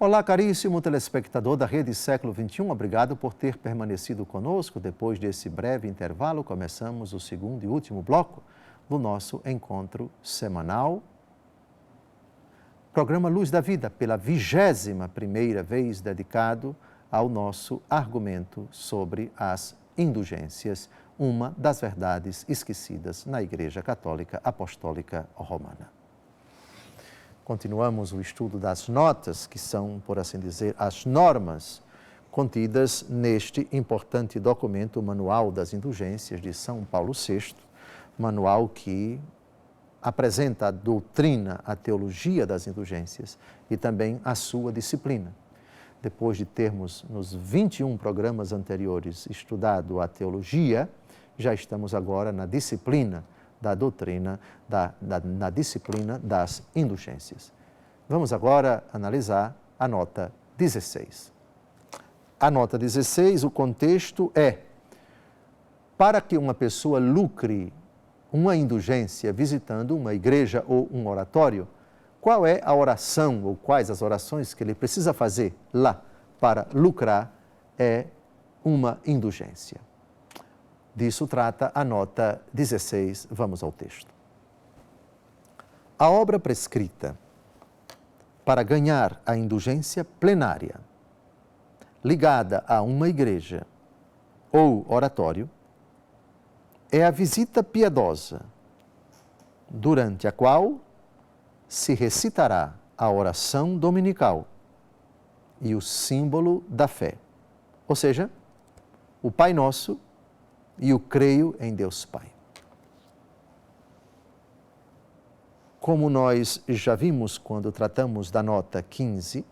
Olá, caríssimo telespectador da Rede Século XXI, obrigado por ter permanecido conosco. Depois desse breve intervalo, começamos o segundo e último bloco do nosso encontro semanal. Programa Luz da Vida, pela 21ª vez dedicado ao nosso argumento sobre as indulgências, uma das verdades esquecidas na Igreja Católica Apostólica Romana. Continuamos o estudo das notas, que são, por assim dizer, as normas contidas neste importante documento, o Manual das Indulgências de São Paulo VI, manual que apresenta a doutrina, a teologia das indulgências e também a sua disciplina. Depois de termos, nos 21 programas anteriores, estudado a teologia, já estamos agora na disciplina da doutrina, na disciplina das indulgências. Vamos agora analisar a nota 16. A nota 16, o contexto é: para que uma pessoa lucre uma indulgência visitando uma igreja ou um oratório, qual é a oração ou quais as orações que ele precisa fazer lá para lucrar uma indulgência? Disso trata a nota 16. Vamos ao texto. A obra prescrita para ganhar a indulgência plenária, ligada a uma igreja ou oratório, é a visita piedosa, durante a qual se recitará a oração dominical e o símbolo da fé, ou seja, o Pai Nosso e o creio em Deus Pai. Como nós já vimos quando tratamos da nota 15,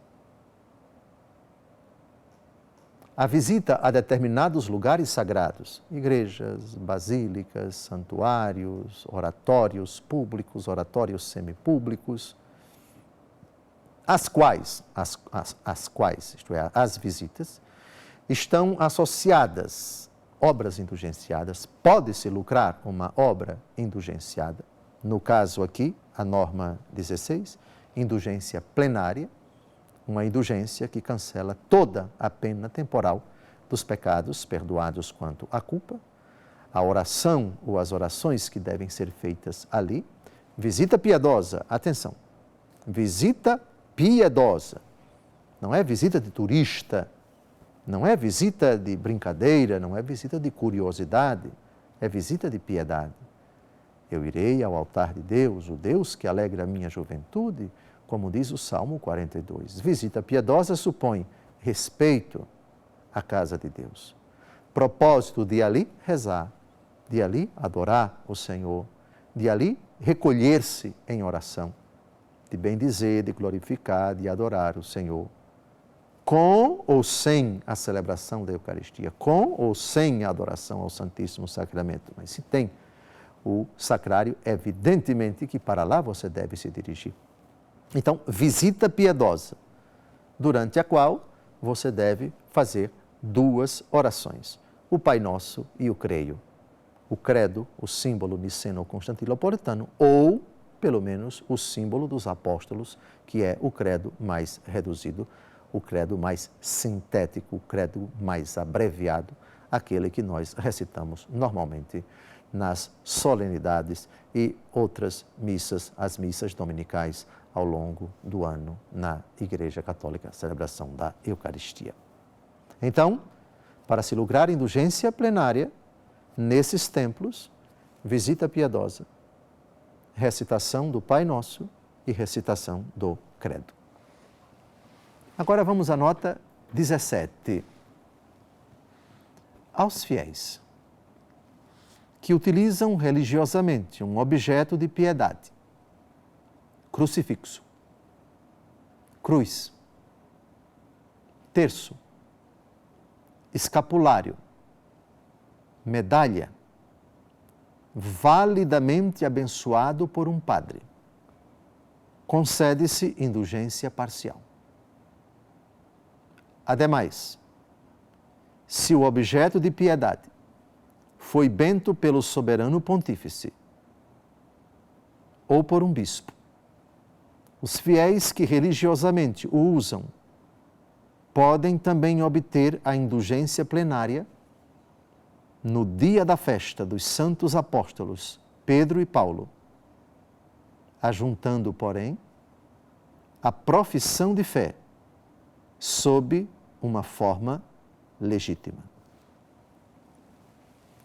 a visita a determinados lugares sagrados, igrejas, basílicas, santuários, oratórios públicos, oratórios semipúblicos, as quais, isto é, as visitas, estão associadas obras indulgenciadas. Pode-se lucrar uma obra indulgenciada. No caso aqui, a norma 16, indulgência plenária, uma indulgência que cancela toda a pena temporal dos pecados perdoados quanto à culpa, a oração ou as orações que devem ser feitas ali. Visita piedosa, atenção, visita piedosa, não é visita de turista, não é visita de brincadeira, não é visita de curiosidade, é visita de piedade. Eu irei ao altar de Deus, o Deus que alegra a minha juventude, como diz o Salmo 42. Visita piedosa supõe respeito à casa de Deus. Propósito de ali rezar, de ali adorar o Senhor, de ali recolher-se em oração, de bendizer, de glorificar, de adorar o Senhor. Com ou sem a celebração da Eucaristia, com ou sem a adoração ao Santíssimo Sacramento. Mas se tem o sacrário, evidentemente que para lá você deve se dirigir. Então, visita piedosa, durante a qual você deve fazer duas orações, o Pai Nosso e o Creio. O credo, o símbolo niceno-constantinopolitano, ou, pelo menos, o símbolo dos apóstolos, que é o credo mais reduzido, o credo mais sintético, o credo mais abreviado, aquele que nós recitamos normalmente nas solenidades e outras missas, as missas dominicais ao longo do ano na Igreja Católica, a celebração da Eucaristia. Então, para se lucrar indulgência plenária, nesses templos, visita piedosa, recitação do Pai Nosso e recitação do Credo. Agora vamos à nota 17. Aos fiéis que utilizam religiosamente um objeto de piedade, crucifixo, cruz, terço, escapulário, medalha, validamente abençoado por um padre, concede-se indulgência parcial. Ademais, se o objeto de piedade foi bento pelo soberano pontífice ou por um bispo, os fiéis que religiosamente o usam podem também obter a indulgência plenária no dia da festa dos santos apóstolos Pedro e Paulo, ajuntando, porém, a profissão de fé sob uma forma legítima.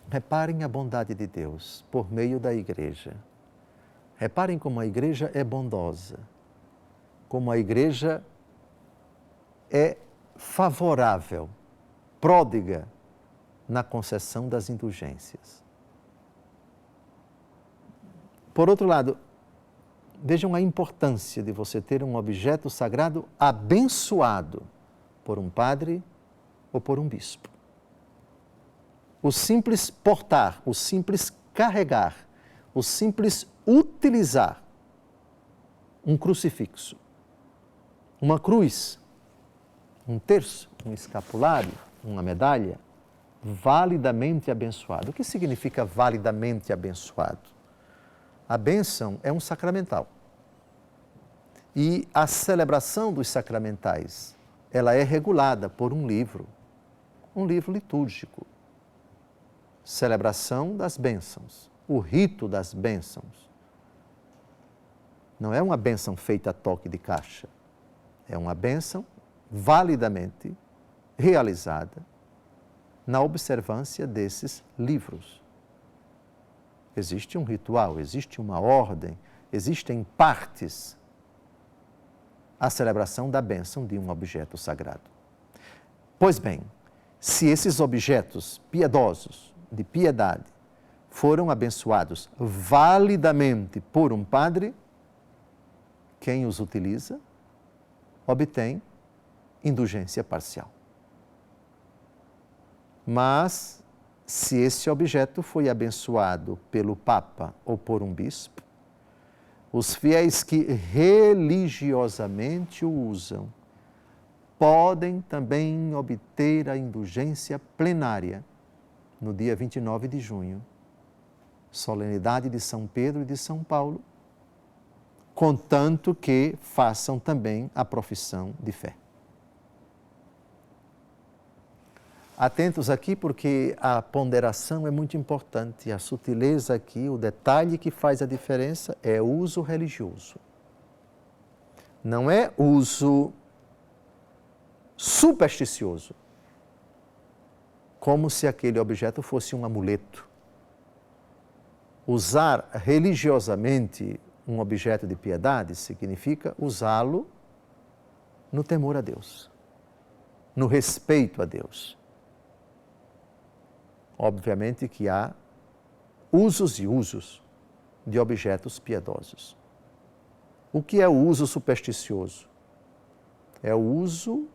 Reparem a bondade de Deus por meio da Igreja. Reparem como a Igreja é bondosa, como a Igreja é favorável, pródiga na concessão das indulgências. Por outro lado, vejam a importância de você ter um objeto sagrado abençoado por um padre ou por um bispo. O simples portar, o simples carregar, o simples utilizar um crucifixo, uma cruz, um terço, um escapulário, uma medalha, validamente abençoado. O que significa validamente abençoado? A bênção é um sacramental. E a celebração dos sacramentais, ela é regulada por um livro litúrgico. Celebração das bênçãos, o rito das bênçãos. Não é uma bênção feita a toque de caixa. É uma bênção validamente realizada na observância desses livros. Existe um ritual, existe uma ordem, existem partes à celebração da bênção de um objeto sagrado. Pois bem, se esses objetos piedosos, de piedade, foram abençoados validamente por um padre, quem os utiliza obtém indulgência parcial. Mas, se esse objeto foi abençoado pelo Papa ou por um bispo, os fiéis que religiosamente o usam podem também obter a indulgência plenária no dia 29 de junho, solenidade de São Pedro e de São Paulo, contanto que façam também a profissão de fé. Atentos aqui, porque a ponderação é muito importante. A sutileza aqui, o detalhe que faz a diferença é o uso religioso. Não é uso supersticioso, como se aquele objeto fosse um amuleto. Usar religiosamente um objeto de piedade significa usá-lo no temor a Deus, no respeito a Deus. Obviamente que há usos e usos de objetos piedosos. O que é o uso supersticioso? É o uso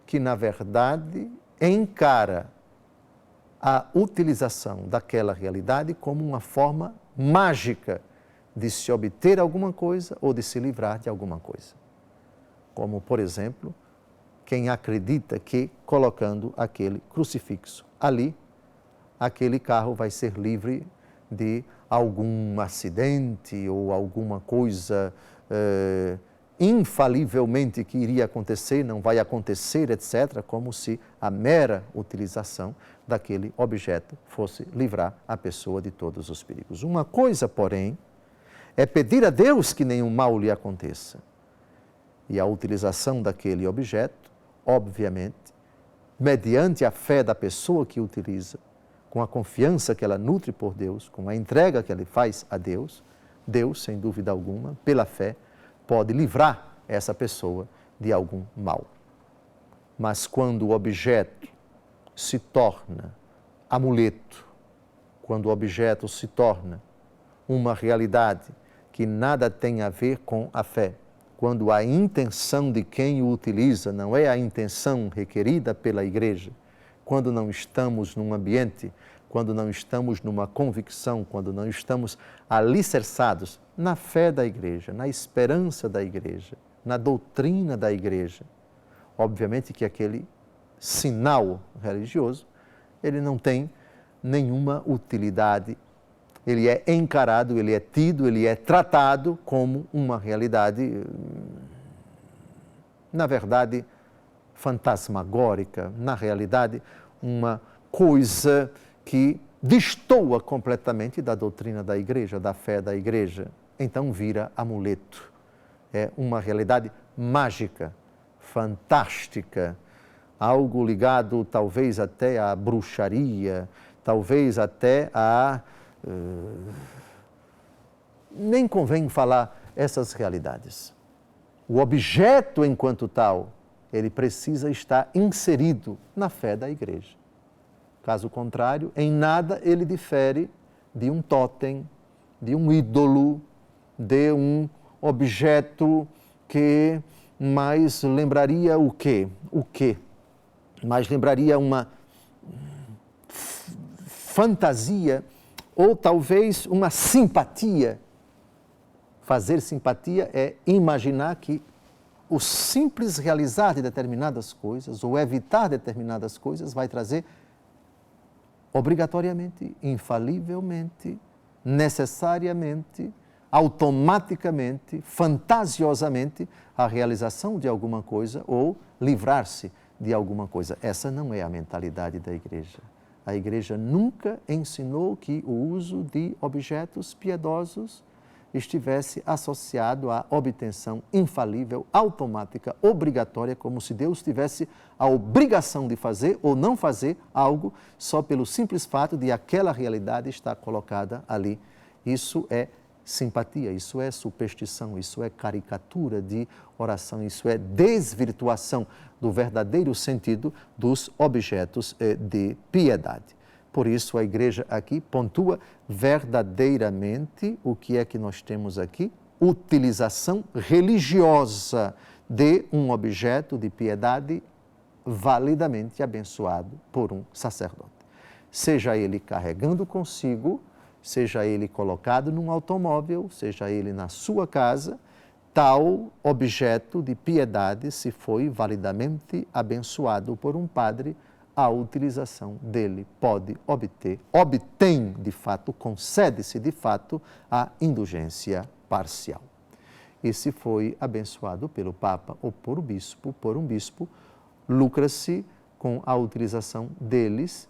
que, na verdade, encara a utilização daquela realidade como uma forma mágica de se obter alguma coisa ou de se livrar de alguma coisa. Como, por exemplo, quem acredita que, colocando aquele crucifixo ali, aquele carro vai ser livre de algum acidente ou alguma coisa infalivelmente que iria acontecer, não vai acontecer, etc., como se a mera utilização daquele objeto fosse livrar a pessoa de todos os perigos. Uma coisa, porém, é pedir a Deus que nenhum mal lhe aconteça. E a utilização daquele objeto, obviamente, mediante a fé da pessoa que utiliza, com a confiança que ela nutre por Deus, com a entrega que ela faz a Deus, Deus, sem dúvida alguma, pela fé, pode livrar essa pessoa de algum mal. Mas quando o objeto se torna amuleto, quando o objeto se torna uma realidade que nada tem a ver com a fé, quando a intenção de quem o utiliza não é a intenção requerida pela Igreja, quando não estamos num ambiente, quando não estamos numa convicção, quando não estamos alicerçados na fé da Igreja, na esperança da Igreja, na doutrina da Igreja, obviamente que aquele sinal religioso, ele não tem nenhuma utilidade, ele é encarado, ele é tido, ele é tratado como uma realidade, na verdade, fantasmagórica, na realidade, uma coisa que destoa completamente da doutrina da igreja, da fé da igreja. Então vira amuleto. É uma realidade mágica, fantástica, algo ligado talvez até à bruxaria, talvez até a... nem convém falar essas realidades. O objeto enquanto tal, ele precisa estar inserido na fé da igreja. Caso contrário, em nada ele difere de um tótem, de um ídolo, de um objeto que mais lembraria o quê? O quê? Mais lembraria uma fantasia ou talvez uma simpatia. Fazer simpatia é imaginar que o simples realizar de determinadas coisas ou evitar determinadas coisas vai trazer obrigatoriamente, infalivelmente, necessariamente, automaticamente, fantasiosamente a realização de alguma coisa ou livrar-se de alguma coisa. Essa não é a mentalidade da igreja. A igreja nunca ensinou que o uso de objetos piedosos estivesse associado à obtenção infalível, automática, obrigatória, como se Deus tivesse a obrigação de fazer ou não fazer algo só pelo simples fato de aquela realidade estar colocada ali. Isso é simpatia, isso é superstição, isso é caricatura de oração, isso é desvirtuação do verdadeiro sentido dos objetos de piedade. Por isso, a igreja aqui pontua verdadeiramente o que é que nós temos aqui: utilização religiosa de um objeto de piedade validamente abençoado por um sacerdote. Seja ele carregando consigo, seja ele colocado num automóvel, seja ele na sua casa, tal objeto de piedade, se foi validamente abençoado por um padre, a utilização dele pode obtém de fato, concede-se de fato a indulgência parcial. E se foi abençoado pelo Papa ou por um bispo, lucra-se com a utilização deles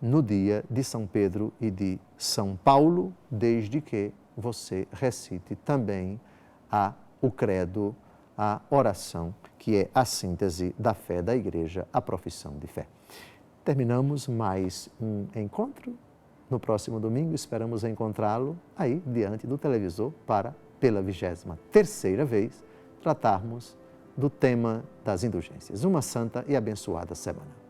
no dia de São Pedro e de São Paulo, desde que você recite também o credo, a oração, que é a síntese da fé da igreja, a profissão de fé. Terminamos mais um encontro. No próximo domingo, esperamos encontrá-lo aí diante do televisor para, pela 23ª vez, tratarmos do tema das indulgências. Uma santa e abençoada semana.